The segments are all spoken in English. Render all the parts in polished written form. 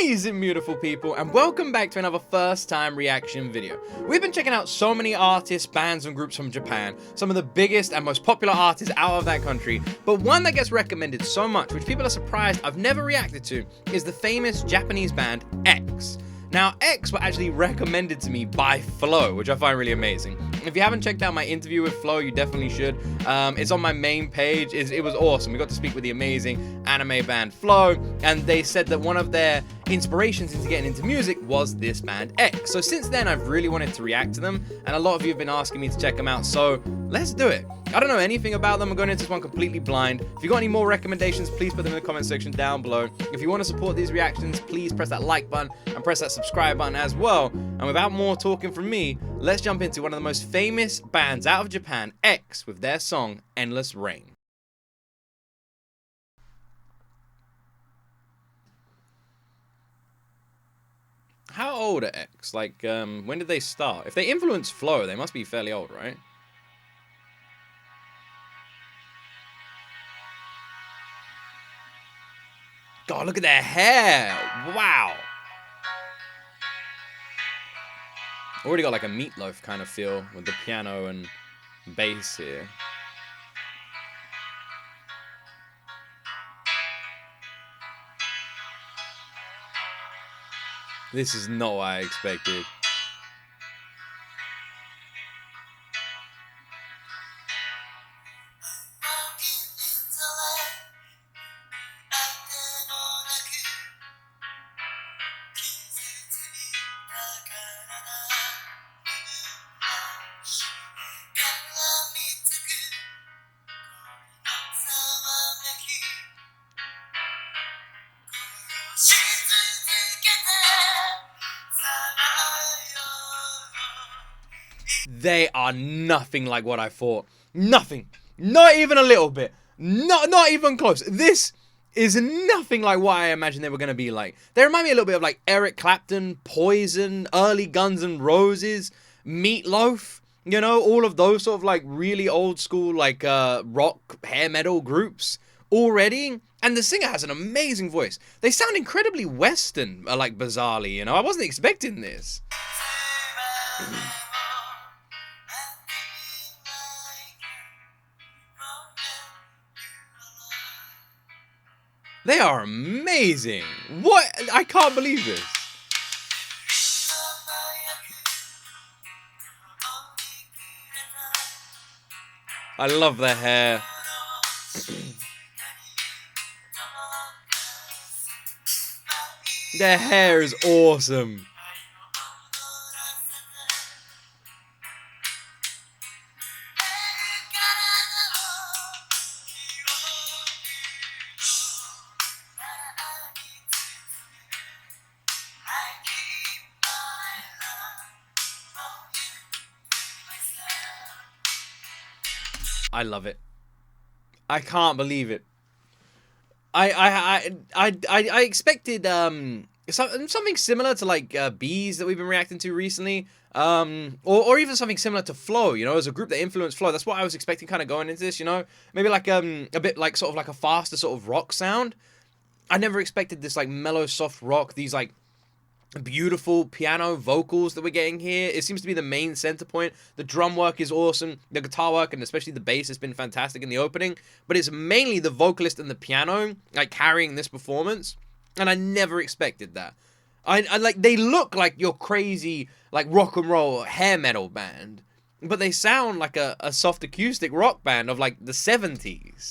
amazing, beautiful people, and welcome back to another first-time reaction video. We've been checking out so many artists, bands, and groups from Japan, some of the biggest and most popular artists out of that country, but one that gets recommended so much, which people are surprised I've never reacted to, is the famous Japanese band X. Now, X were actually recommended to me by Flo, which I find really amazing. If you haven't checked out my interview with Flo, you definitely should. It's on my main page. It was awesome. We got to speak with the amazing anime band Flo, and they said that one of their inspirations into getting into music was this band X. So since then, I've really wanted to react to them, and a lot of you have been asking me to check them out, so let's do it. I don't know anything about them. I'm going into this one completely blind. If you got any more recommendations, please put them in the comment section down below. If you want to support these reactions, please press that like button and press that subscribe button as well. And without more talking from me, let's jump into one of the most famous bands out of Japan, X, with their song Endless Rain. How old are X? Like, when did they start? If they influenced Flo, they must be fairly old, right? God, look at their hair! Wow! Already got like a Meatloaf kind of feel with the piano and bass here. This is not what I expected. They are nothing like what I thought. Nothing. Not even a little bit. Not even close. This is nothing like what I imagined they were going to be like. They remind me a little bit of like Eric Clapton, Poison, early Guns N' Roses, Meatloaf. You know, all of those sort of like really old school like rock, hair metal groups already. And the singer has an amazing voice. They sound incredibly Western, like bizarrely, you know. I wasn't expecting this. They are amazing. What? I can't believe this. I love their hair. Their hair is awesome. I love it. I can't believe it. I expected something similar to like Bees that we've been reacting to recently, or even something similar to Flo. You know, as a group that influenced Flo. That's what I was expecting, kind of going into this. You know, maybe like a bit like sort of like a faster sort of rock sound. I never expected this like mellow, soft rock. These like beautiful piano vocals that we're getting here. It seems to be the main center point. The drum work is awesome. The guitar work and especially the bass has been fantastic in the opening. But it's mainly the vocalist and the piano like carrying this performance. And I never expected that. I like, they look like your crazy like rock and roll hair metal band, but they sound like a soft acoustic rock band of like the 70s.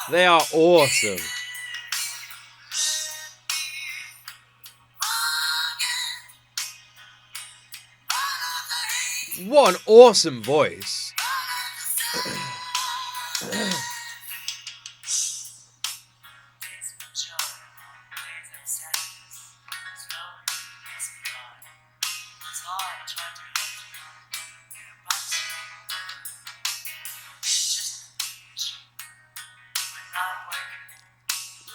They are awesome. What an awesome voice.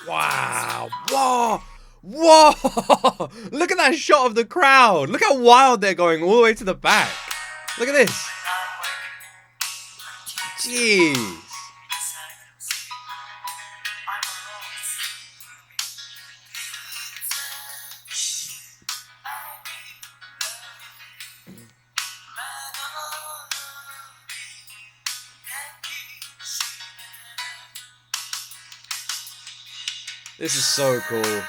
Wow. Whoa. Whoa. Look at that shot of the crowd. Look how wild they're going all the way to the back. Look at this. Jeez. This is so cool.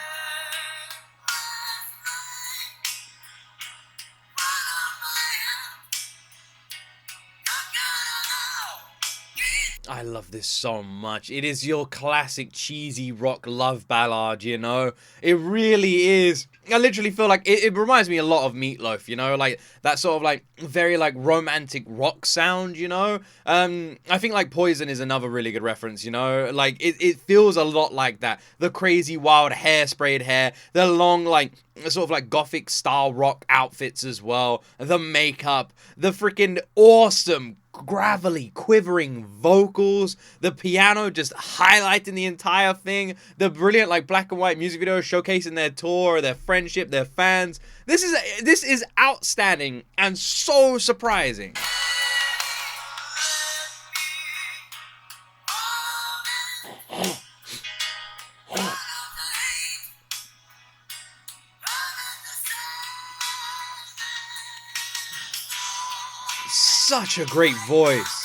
I love this so much. It is your classic cheesy rock love ballad, you know? It really is. I literally feel like it reminds me a lot of Meatloaf, you know? Like that sort of like very like romantic rock sound, you know? I think like Poison is another really good reference, you know? Like it feels a lot like that. The crazy wild hairsprayed hair, the long like sort of like gothic style rock outfits as well, the makeup, the freaking awesome gravelly quivering vocals, the piano just highlighting the entire thing, the brilliant like black and white music video showcasing their tour, their friendship, their fans. This is outstanding and so surprising. Such a great voice.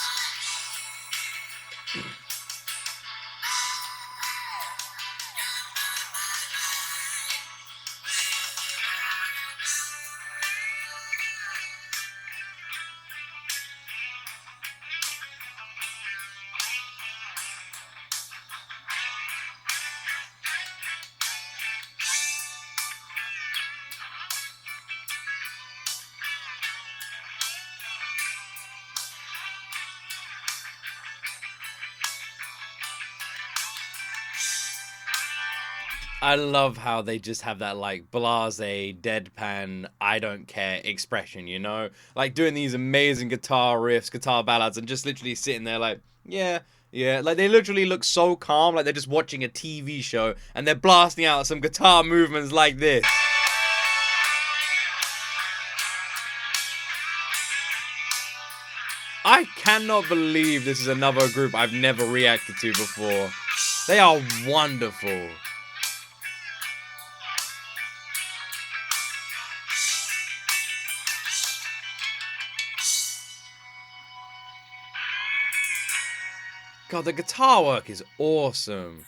I love how they just have that like blasé, deadpan, I don't care expression, you know? Like doing these amazing guitar riffs, guitar ballads, and just literally sitting there like, yeah, like they literally look so calm, like they're just watching a TV show, and they're blasting out some guitar movements like this. I cannot believe this is another group I've never reacted to before. They are wonderful. God, the guitar work is awesome.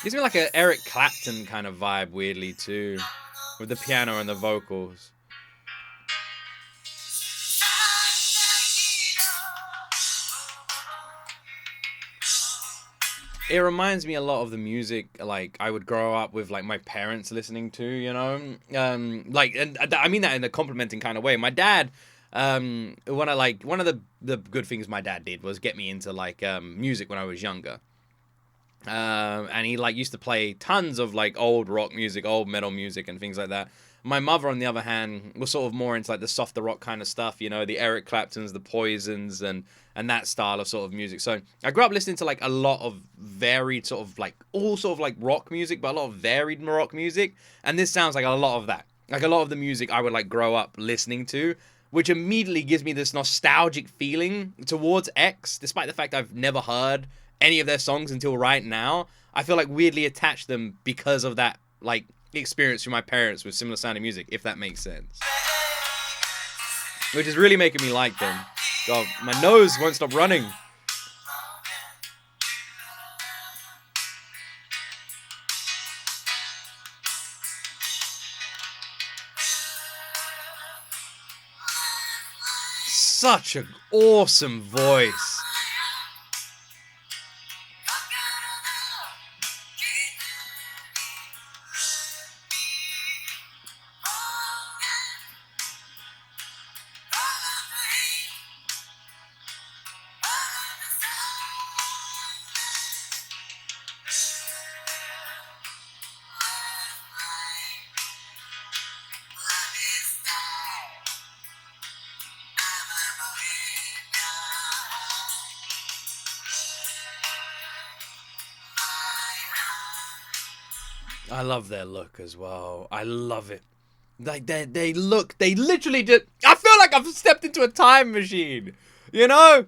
Gives me like an Eric Clapton kind of vibe, weirdly, too. With the piano and the vocals. It reminds me a lot of the music like I would grow up with like my parents listening to, you know, like, and I mean that in a complimenting kind of way. My dad, one of the good things my dad did was get me into like music when I was younger. And he like used to play tons of like old rock music, old metal music, and things like that. My mother, on the other hand, was sort of more into like the softer rock kind of stuff, you know, the Eric Claptons, the Poisons, and that style of sort of music. So I grew up listening to like a lot of varied sort of like all sort of like rock music, but a lot of varied rock music. And this sounds like a lot of that, like a lot of the music I would like grow up listening to, which immediately gives me this nostalgic feeling towards X, despite the fact I've never heard any of their songs until right now. I feel like weirdly attached them because of that like experience from my parents with similar sounding music, if that makes sense. Which is really making me like them. God, my nose won't stop running. Such an awesome voice. I love their look as well. I love it. Like they literally just, I feel like I've stepped into a time machine. You know?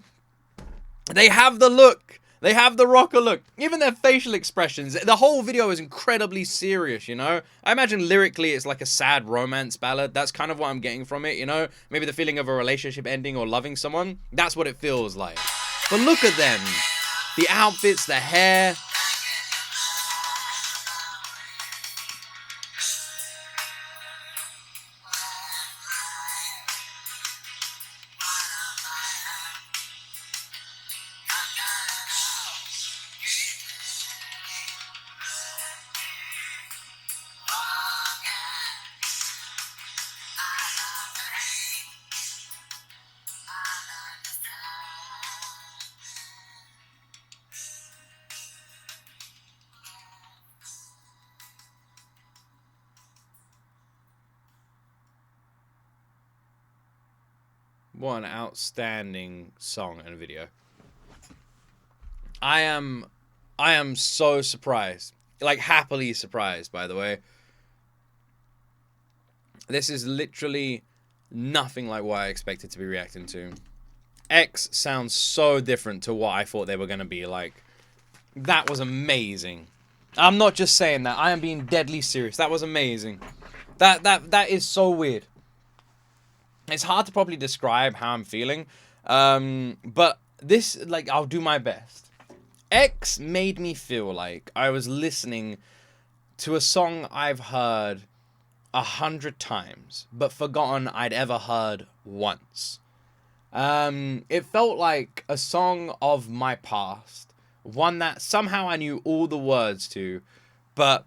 They have the look. They have the rocker look. Even their facial expressions. The whole video is incredibly serious, you know? I imagine lyrically it's like a sad romance ballad. That's kind of what I'm getting from it, you know? Maybe the feeling of a relationship ending or loving someone. That's what it feels like. But look at them. The outfits, the hair. What an outstanding song and video. I am so surprised. Like, happily surprised, by the way. This is literally nothing like what I expected to be reacting to. X sounds so different to what I thought they were going to be like. That was amazing. I'm not just saying that. I am being deadly serious. That was amazing. That is so weird. It's hard to properly describe how I'm feeling. But this, like, I'll do my best. X made me feel like I was listening to a song I've heard 100 times, but forgotten I'd ever heard once. It felt like a song of my past. One that somehow I knew all the words to, but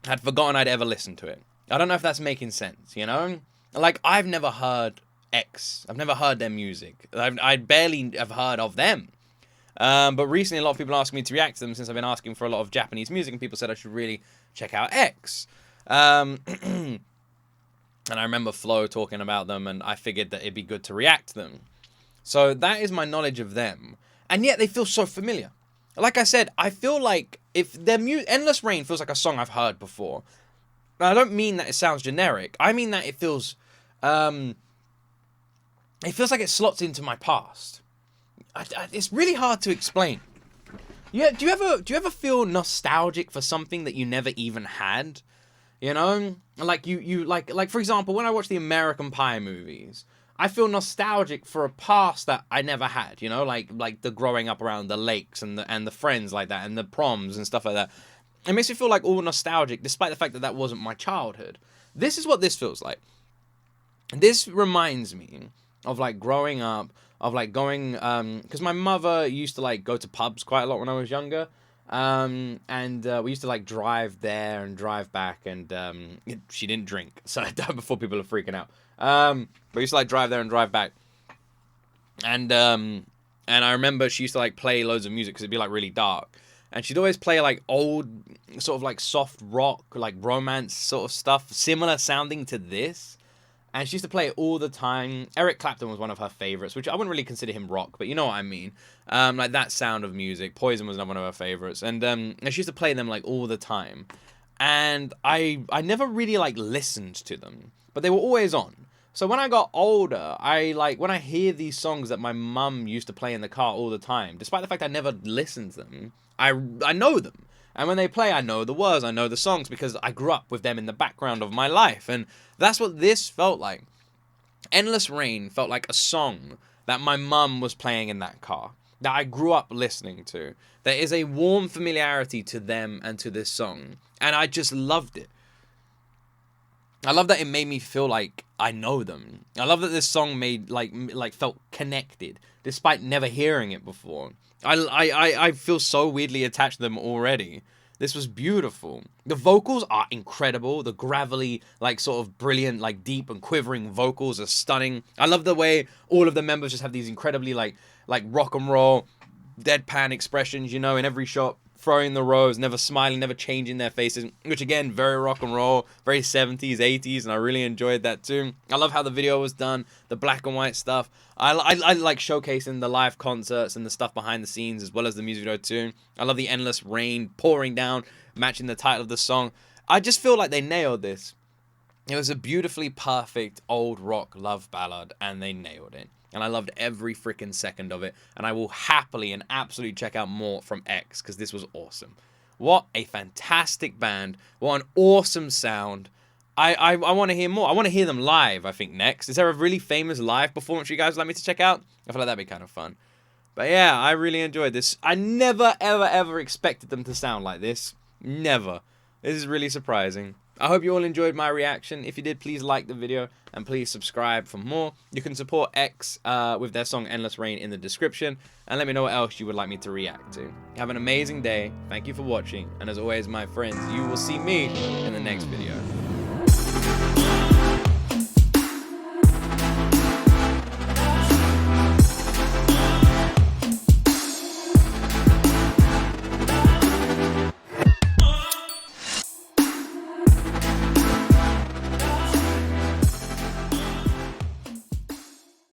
had forgotten I'd ever listened to it. I don't know if that's making sense, you know? Like, I've never heard X. I've never heard their music. I barely have heard of them. But recently, a lot of people asked me to react to them since I've been asking for a lot of Japanese music, and people said I should really check out X. And I remember Flo talking about them, and I figured that it'd be good to react to them. So that is my knowledge of them. And yet, they feel so familiar. Like I said, I feel like if their Endless Rain feels like a song I've heard before. I don't mean that it sounds generic. I mean that it feels like it slots into my past. It's really hard to explain. Yeah, do you ever feel nostalgic for something that you never even had? You know, like you like for example, when I watch the American Pie movies, I feel nostalgic for a past that I never had. You know, like the growing up around the lakes and the friends like that and the proms and stuff like that. It makes me feel like all nostalgic, despite the fact that that wasn't my childhood. This is what this feels like. This reminds me of, like, growing up, of, like, going, because my mother used to, like, go to pubs quite a lot when I was younger, and we used to, like, drive there and drive back, and she didn't drink, so before people are freaking out. But we used to, like, drive there and drive back, and I remember she used to, like, play loads of music, because it'd be, like, really dark. And she'd always play, like, old, sort of, like, soft rock, like, romance sort of stuff, similar sounding to this. And she used to play it all the time. Eric Clapton was one of her favorites, which I wouldn't really consider him rock, but you know what I mean. Like, that sound of music. Poison was another one of her favorites. And she used to play them, like, all the time. And I never really, like, listened to them, but they were always on. So when I got older, when I hear these songs that my mum used to play in the car all the time, despite the fact I never listened to them, I know them. And when they play, I know the words, I know the songs, because I grew up with them in the background of my life. And that's what this felt like. Endless Rain felt like a song that my mum was playing in that car, that I grew up listening to. There is a warm familiarity to them and to this song. And I just loved it. I love that it made me feel like I know them. I love that this song made felt connected, despite never hearing it before. I feel so weirdly attached to them already. This was beautiful. The vocals are incredible. The gravelly, like, sort of brilliant, like, deep and quivering vocals are stunning. I love the way all of the members just have these incredibly, like rock and roll, deadpan expressions, you know, in every shot. throwing the rose, never smiling, never changing their faces, which again, very rock and roll, very 70s, 80s, and I really enjoyed that too. I love how the video was done, the black and white stuff. I like showcasing the live concerts and the stuff behind the scenes as well as the music video too. I love the endless rain pouring down, matching the title of the song. I just feel like they nailed this. It was a beautifully perfect old rock love ballad, and they nailed it. And I loved every freaking second of it. And I will happily and absolutely check out more from X, because this was awesome. What a fantastic band. What an awesome sound. I want to hear more. I want to hear them live, I think, next. Is there a really famous live performance you guys would like me to check out? I feel like that'd be kind of fun. But yeah, I really enjoyed this. I never, ever, ever expected them to sound like this. Never. This is really surprising. I hope you all enjoyed my reaction. If you did, please like the video and please subscribe for more. You can support X with their song Endless Rain in the description, and let me know what else you would like me to react to. Have an amazing day. Thank you for watching, and as always, my friends, you will see me in the next video.